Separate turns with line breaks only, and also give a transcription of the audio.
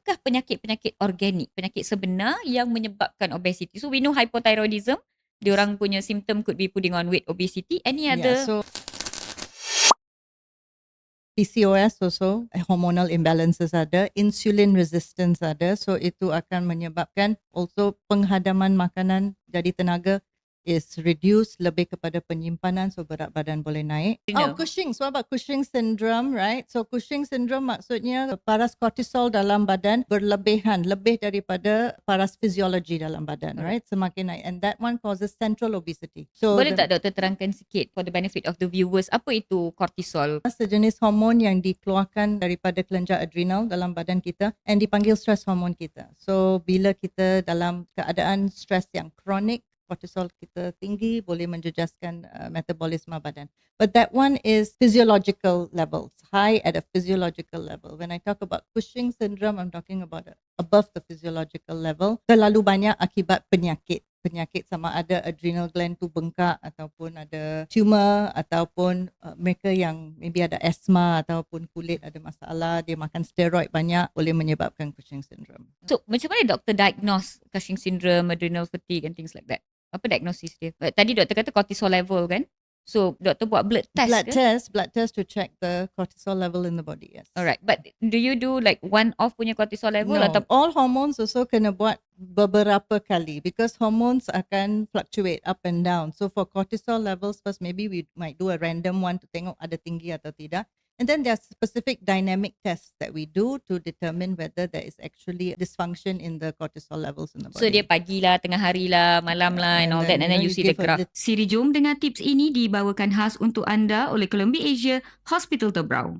adakah penyakit-penyakit organik, penyakit sebenar yang menyebabkan obesity? So we know hypothyroidism, diorang punya symptom could be putting on weight, obesity. Any
Yeah,
other?
so PCOS also, hormonal imbalances ada, insulin resistance ada, so itu akan menyebabkan also penghadaman makanan jadi tenaga is reduced, lebih kepada penyimpanan, so berat badan boleh naik. Oh, Cushing's, what about Cushing's syndrome, right? So Cushing's syndrome maksudnya paras kortisol dalam badan berlebihan, lebih daripada paras fisiologi dalam badan, right? Semakin naik, and that one causes central obesity. So
Boleh tak doktor terangkan sikit for the benefit of the viewers, apa itu kortisol?
sejenis hormon yang dikeluarkan daripada kelenjar adrenal dalam badan kita and dipanggil stress hormon kita. So bila kita dalam keadaan stres yang kronik, kortisol kita tinggi boleh menjejaskan metabolisme badan. But that one is physiological levels, high at a physiological level. When I talk about Cushing syndrome, I'm talking about above the physiological level. Terlalu banyak akibat penyakit sama ada adrenal gland tu bengkak ataupun ada tumor ataupun mereka yang maybe ada asma ataupun kulit ada masalah, dia makan steroid banyak boleh menyebabkan Cushing syndrome.
So macam mana doktor diagnose Cushing syndrome, adrenal fatigue and things like that? Apa diagnosis dia? Tadi doktor kata cortisol level kan? So doktor buat blood test
Blood test to check the cortisol level in the body, yes.
Alright, but do you do like one off punya cortisol level
No,
atau
all hormones also kena buat beberapa kali because hormones akan fluctuate up and down. So for cortisol levels first, maybe we might do a random one to tengok ada tinggi atau tidak. And then there are specific dynamic tests that we do to determine whether there is actually dysfunction in the cortisol levels in the body.
so dia pagi lah, tengah hari lah, malam lah and all that and then you see the graph.
Siri jom dengar tips ini dibawakan khas untuk anda oleh Columbia Asia Hospital Tebrau.